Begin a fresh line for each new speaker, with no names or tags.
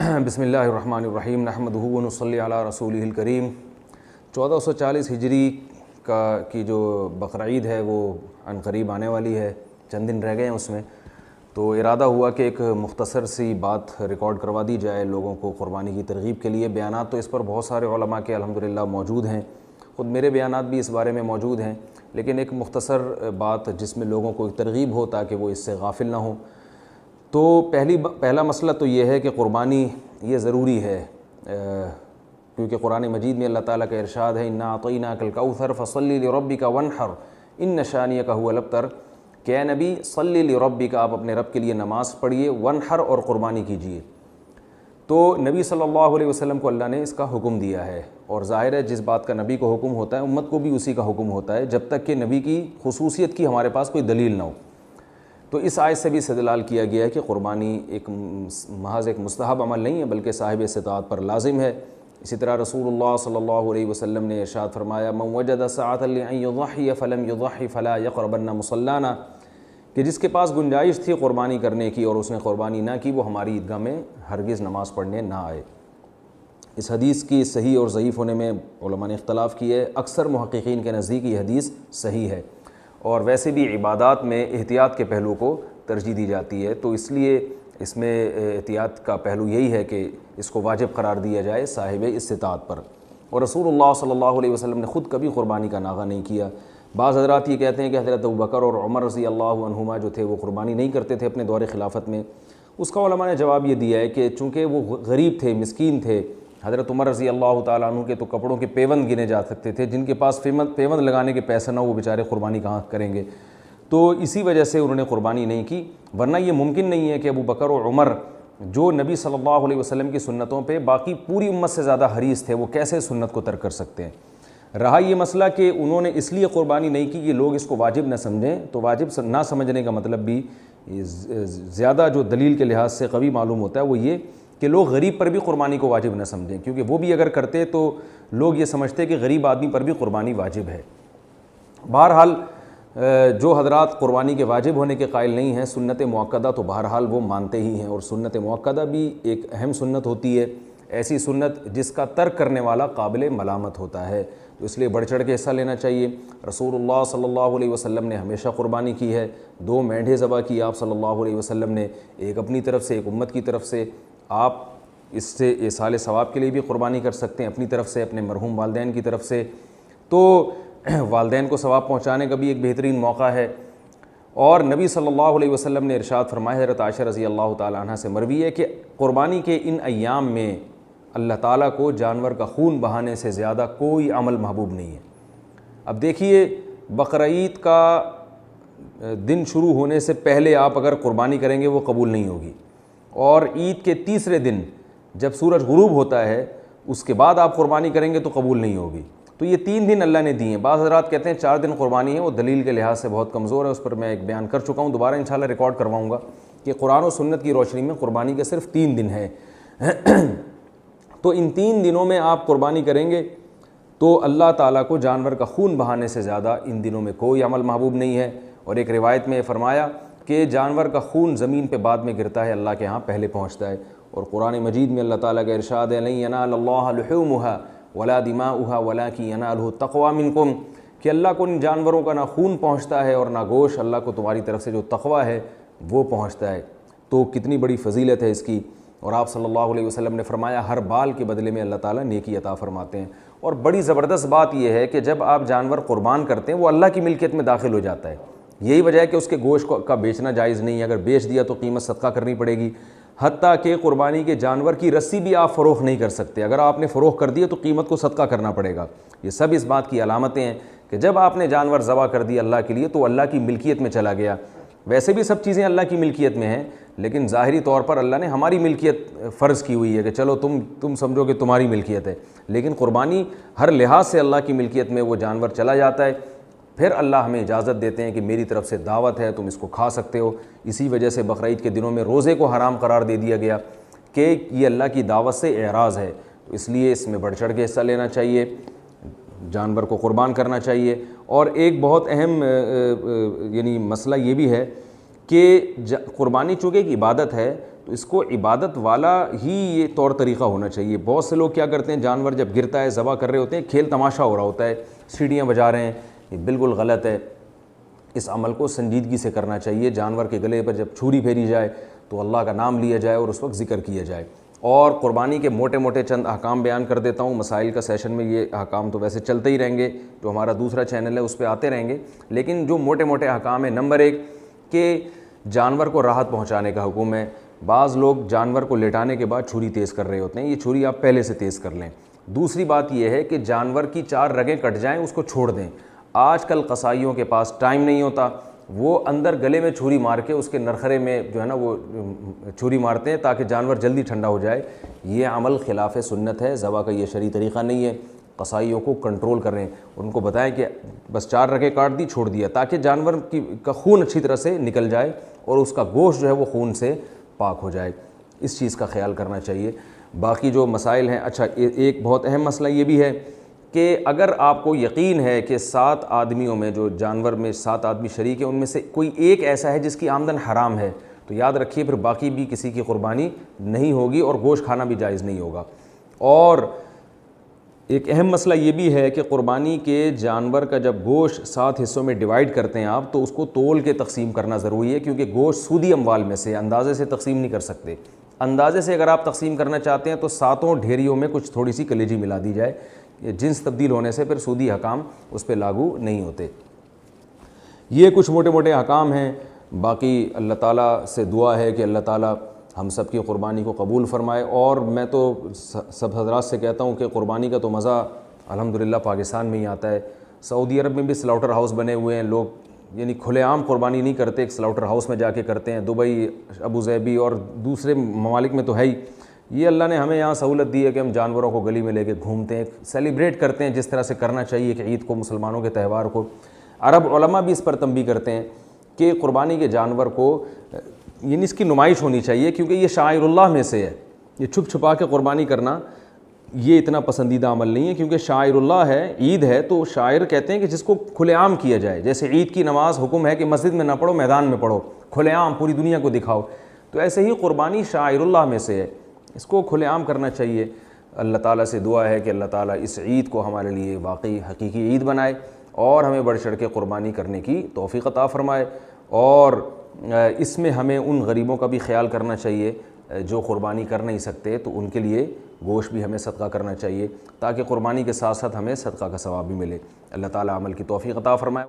بسم اللہ الرحمن الرحیم نحمدہ ونصلی علی رسولہ الکریم۔ 1440 ہجری کی جو بقرعید ہے وہ عن قریب آنے والی ہے، چند دن رہ گئے ہیں اس میں، تو ارادہ ہوا کہ ایک مختصر سی بات ریکارڈ کروا دی جائے لوگوں کو قربانی کی ترغیب کے لیے۔ بیانات تو اس پر بہت سارے علماء کے الحمدللہ موجود ہیں، خود میرے بیانات بھی اس بارے میں موجود ہیں، لیکن ایک مختصر بات جس میں لوگوں کو ایک ترغیب ہو تاکہ وہ اس سے غافل نہ ہوں۔ تو پہلا مسئلہ تو یہ ہے کہ قربانی یہ ضروری ہے، کیونکہ قرآن مجید میں اللہ تعالیٰ کا ارشاد ہے انا اعطیناک الکوثر فصلی لربک وانحر ان شانیک هو الابتر، کہ اے نبی صلی لربک، آپ اپنے رب کے لیے نماز پڑھیے، وانحر اور قربانی کیجیے۔ تو نبی صلی اللہ علیہ وسلم کو اللہ نے اس کا حکم دیا ہے، اور ظاہر ہے جس بات کا نبی کو حکم ہوتا ہے امت کو بھی اسی کا حکم ہوتا ہے، جب تک کہ نبی کی خصوصیت کی ہمارے پاس کوئی دلیل نہ ہو۔ تو اس آیت سے بھی استدلال کیا گیا ہے کہ قربانی ایک محض ایک مستحب عمل نہیں ہے بلکہ صاحب استطاعت پر لازم ہے۔ اسی طرح رسول اللہ صلی اللہ علیہ وسلم نے ارشاد فرمایا من وجد سعۃ لأن یضحی فلم یضحی فلا یقربن مصلانا، کہ جس کے پاس گنجائش تھی قربانی کرنے کی اور اس نے قربانی نہ کی وہ ہماری عیدگاہ میں ہرگز نماز پڑھنے نہ آئے۔ اس حدیث کی صحیح اور ضعیف ہونے میں علماء نے اختلاف کیا ہے، اکثر محققین کے نزدیک یہ حدیث صحیح ہے، اور ویسے بھی عبادات میں احتیاط کے پہلو کو ترجیح دی جاتی ہے، تو اس لیے اس میں احتیاط کا پہلو یہی ہے کہ اس کو واجب قرار دیا جائے صاحب استطاعت پر۔ اور رسول اللہ صلی اللہ علیہ وسلم نے خود کبھی قربانی کا ناغہ نہیں کیا۔ بعض حضرات یہ کہتے ہیں کہ حضرت ابوبکر اور عمر رضی اللہ عنہما جو تھے وہ قربانی نہیں کرتے تھے اپنے دور خلافت میں۔ اس کا علماء نے جواب یہ دیا ہے کہ چونکہ وہ غریب تھے، مسکین تھے، حضرت عمر رضی اللہ تعالیٰ عنہ کے تو کپڑوں کے پیوند گنے جا سکتے تھے، جن کے پاس پیوند لگانے کے پیسے نہ وہ بیچارے قربانی کہاں کریں گے، تو اسی وجہ سے انہوں نے قربانی نہیں کی۔ ورنہ یہ ممکن نہیں ہے کہ ابو بکر اور عمر جو نبی صلی اللہ علیہ وسلم کی سنتوں پہ باقی پوری امت سے زیادہ حریص تھے، وہ کیسے سنت کو ترک کر سکتے ہیں۔ رہا یہ مسئلہ کہ انہوں نے اس لیے قربانی نہیں کی کہ لوگ اس کو واجب نہ سمجھیں، تو واجب نہ سمجھنے کا مطلب بھی زیادہ جو دلیل کے لحاظ سے قوی معلوم ہوتا ہے وہ یہ کہ لوگ غریب پر بھی قربانی کو واجب نہ سمجھیں، کیونکہ وہ بھی اگر کرتے تو لوگ یہ سمجھتے کہ غریب آدمی پر بھی قربانی واجب ہے۔ بہرحال جو حضرات قربانی کے واجب ہونے کے قائل نہیں ہیں، سنت مؤکدہ تو بہرحال وہ مانتے ہی ہیں، اور سنت مؤکدہ بھی ایک اہم سنت ہوتی ہے، ایسی سنت جس کا ترک کرنے والا قابل ملامت ہوتا ہے، تو اس لیے بڑھ چڑھ کے حصہ لینا چاہیے۔ رسول اللہ صلی اللہ علیہ وسلم نے ہمیشہ قربانی کی ہے، 2 مینڈھے ذبح کی آپ صلی اللہ علیہ وسلم نے، ایک اپنی طرف سے ایک امت کی طرف سے۔ آپ اس سے ایصال ثواب کے لیے بھی قربانی کر سکتے ہیں، اپنی طرف سے، اپنے مرحوم والدین کی طرف سے، تو والدین کو ثواب پہنچانے کا بھی ایک بہترین موقع ہے۔ اور نبی صلی اللہ علیہ وسلم نے ارشاد فرمایا، حضرت عائشہ رضی اللہ تعالی عنہ سے مروی ہے کہ قربانی کے ان ایام میں اللہ تعالیٰ کو جانور کا خون بہانے سے زیادہ کوئی عمل محبوب نہیں ہے۔ اب دیکھیے بقرعید کا دن شروع ہونے سے پہلے آپ اگر قربانی کریں گے وہ قبول نہیں ہوگی، اور عید کے تیسرے دن جب سورج غروب ہوتا ہے اس کے بعد آپ قربانی کریں گے تو قبول نہیں ہوگی۔ تو یہ 3 دن اللہ نے دیے ہیں۔ بعض حضرات کہتے ہیں 4 دن قربانی ہے، وہ دلیل کے لحاظ سے بہت کمزور ہے، اس پر میں ایک بیان کر چکا ہوں، دوبارہ انشاءاللہ ریکارڈ کرواؤں گا کہ قرآن و سنت کی روشنی میں قربانی کے صرف 3 دن ہے۔ تو ان 3 دنوں میں آپ قربانی کریں گے تو اللہ تعالیٰ کو جانور کا خون بہانے سے زیادہ ان دنوں میں کوئی عمل محبوب نہیں ہے۔ اور ایک روایت میں فرمایا کہ جانور کا خون زمین پہ بعد میں گرتا ہے، اللہ کے ہاں پہلے پہنچتا ہے۔ اور قرآن مجید میں اللہ تعالیٰ کا ارشاد ہے لن ینال اللہ لحومها ولا دماؤها ولکن ینالہ التقوی منکم، کہ اللہ کو ان جانوروں کا نہ خون پہنچتا ہے اور نہ گوشت، اللہ کو تمہاری طرف سے جو تقوی ہے وہ پہنچتا ہے۔ تو کتنی بڑی فضیلت ہے اس کی۔ اور آپ صلی اللہ علیہ وسلم نے فرمایا ہر بال کے بدلے میں اللہ تعالیٰ نیکی عطا فرماتے ہیں۔ اور بڑی زبردست بات یہ ہے کہ جب آپ جانور قربان کرتے ہیں وہ اللہ کی ملکیت میں داخل ہو جاتا ہے، یہی وجہ ہے کہ اس کے گوشت کا بیچنا جائز نہیں ہے، اگر بیچ دیا تو قیمت صدقہ کرنی پڑے گی۔ حتیٰ کہ قربانی کے جانور کی رسی بھی آپ فروخت نہیں کر سکتے، اگر آپ نے فروخت کر دی تو قیمت کو صدقہ کرنا پڑے گا۔ یہ سب اس بات کی علامتیں ہیں کہ جب آپ نے جانور ذبح کر دی اللہ کے لیے تو اللہ کی ملکیت میں چلا گیا۔ ویسے بھی سب چیزیں اللہ کی ملکیت میں ہیں، لیکن ظاہری طور پر اللہ نے ہماری ملکیت فرض کی ہوئی ہے کہ چلو تم سمجھو کہ تمہاری ملکیت ہے، لیکن قربانی ہر لحاظ سے اللہ کی ملکیت میں وہ جانور چلا جاتا ہے۔ پھر اللہ ہمیں اجازت دیتے ہیں کہ میری طرف سے دعوت ہے، تم اس کو کھا سکتے ہو۔ اسی وجہ سے بقرعید کے دنوں میں روزے کو حرام قرار دے دیا گیا کہ یہ اللہ کی دعوت سے اعراض ہے، تو اس لیے اس میں بڑھ چڑھ کے حصہ لینا چاہیے، جانور کو قربان کرنا چاہیے۔ اور ایک بہت اہم مسئلہ یہ بھی ہے کہ قربانی چونکہ ایک عبادت ہے تو اس کو عبادت والا ہی یہ طور طریقہ ہونا چاہیے. بہت سے لوگ کیا کرتے ہیں, جانور جب گرتا ہے ذبح کر رہے ہوتے ہیں, کھیل تماشا ہو رہا ہوتا ہے, سیڑھیاں بجا رہے ہیں, یہ بالکل غلط ہے. اس عمل کو سنجیدگی سے کرنا چاہیے. جانور کے گلے پر جب چھری پھیری جائے تو اللہ کا نام لیا جائے اور اس وقت ذکر کیا جائے. اور قربانی کے موٹے موٹے چند احکام بیان کر دیتا ہوں. مسائل کا سیشن میں یہ احکام تو ویسے چلتے ہی رہیں گے, جو ہمارا دوسرا چینل ہے اس پہ آتے رہیں گے, لیکن جو موٹے موٹے احکام ہیں, نمبر 1 کہ جانور کو راحت پہنچانے کا حکم ہے. بعض لوگ جانور کو لٹانے کے بعد چھری تیز کر رہے ہوتے ہیں, یہ چھری آپ پہلے سے تیز کر لیں. دوسری بات یہ ہے کہ جانور کی 4 رگیں کٹ جائیں اس کو چھوڑ دیں. آج کل قصائیوں کے پاس ٹائم نہیں ہوتا, وہ اندر گلے میں چھری مار کے اس کے نرخرے میں جو ہے نا وہ چھری مارتے ہیں تاکہ جانور جلدی ٹھنڈا ہو جائے. یہ عمل خلاف سنت ہے, ذبح کا یہ شرعی طریقہ نہیں ہے. قصائیوں کو کنٹرول کریں, ان کو بتائیں کہ بس 4 رگیں کاٹ دی, چھوڑ دیا, تاکہ جانور کا خون اچھی طرح سے نکل جائے اور اس کا گوشت جو ہے وہ خون سے پاک ہو جائے. اس چیز کا خیال کرنا چاہیے. باقی جو مسائل ہیں, اچھا ایک بہت اہم مسئلہ یہ بھی ہے کہ اگر آپ کو یقین ہے کہ 7 آدمیوں میں, جو جانور میں 7 آدمی شریک ہیں, ان میں سے کوئی ایک ایسا ہے جس کی آمدن حرام ہے, تو یاد رکھیے پھر باقی بھی کسی کی قربانی نہیں ہوگی اور گوشت کھانا بھی جائز نہیں ہوگا. اور ایک اہم مسئلہ یہ بھی ہے کہ قربانی کے جانور کا جب گوشت 7 حصوں میں ڈیوائیڈ کرتے ہیں آپ, تو اس کو تول کے تقسیم کرنا ضروری ہے, کیونکہ گوشت سودی اموال میں سے اندازے سے تقسیم نہیں کر سکتے. اندازے سے اگر آپ تقسیم کرنا چاہتے ہیں تو 7 ڈھیریوں میں کچھ تھوڑی سی کلیجی ملا دی جائے. جنس تبدیل ہونے سے پھر سودی حکام اس پہ لاگو نہیں ہوتے. یہ کچھ موٹے موٹے حکام ہیں. باقی اللہ تعالیٰ سے دعا ہے کہ اللہ تعالیٰ ہم سب کی قربانی کو قبول فرمائے. اور میں تو سب حضرات سے کہتا ہوں کہ قربانی کا تو مزہ الحمدللہ پاکستان میں ہی آتا ہے. سعودی عرب میں بھی سلاؤٹر ہاؤس بنے ہوئے ہیں, لوگ یعنی کھلے عام قربانی نہیں کرتے, ایک سلاؤٹر ہاؤس میں جا کے کرتے ہیں. دبئی, ابوظہبی اور دوسرے ممالک میں تو ہے ہی. یہ اللہ نے ہمیں یہاں سہولت دی ہے کہ ہم جانوروں کو گلی میں لے کے گھومتے ہیں, سیلیبریٹ کرتے ہیں جس طرح سے کرنا چاہیے کہ عید کو, مسلمانوں کے تہوار کو. عرب علماء بھی اس پر تنبیہ کرتے ہیں کہ قربانی کے جانور کو یعنی اس کی نمائش ہونی چاہیے, کیونکہ یہ شعائر اللہ میں سے ہے. یہ چھپ چھپا کے قربانی کرنا یہ اتنا پسندیدہ عمل نہیں ہے, کیونکہ شعائر اللہ ہے, عید ہے, تو شاعر کہتے ہیں کہ جس کو کھلے عام کیا جائے. جیسے عید کی نماز حکم ہے کہ مسجد میں نہ پڑھو, میدان میں پڑھو, کھلے عام پوری دنیا کو دکھاؤ, تو ایسے ہی قربانی شعائر اللہ میں سے ہے, اس کو کھلے عام کرنا چاہیے. اللہ تعالیٰ سے دعا ہے کہ اللہ تعالیٰ اس عید کو ہمارے لیے واقعی حقیقی عید بنائے اور ہمیں بڑھ چڑھ کے قربانی کرنے کی توفیق عطا فرمائے. اور اس میں ہمیں ان غریبوں کا بھی خیال کرنا چاہیے جو قربانی کر نہیں سکتے, تو ان کے لیے گوشت بھی ہمیں صدقہ کرنا چاہیے, تاکہ قربانی کے ساتھ ساتھ ہمیں صدقہ کا ثواب بھی ملے. اللہ تعالیٰ عمل کی توفیق عطا فرمائے.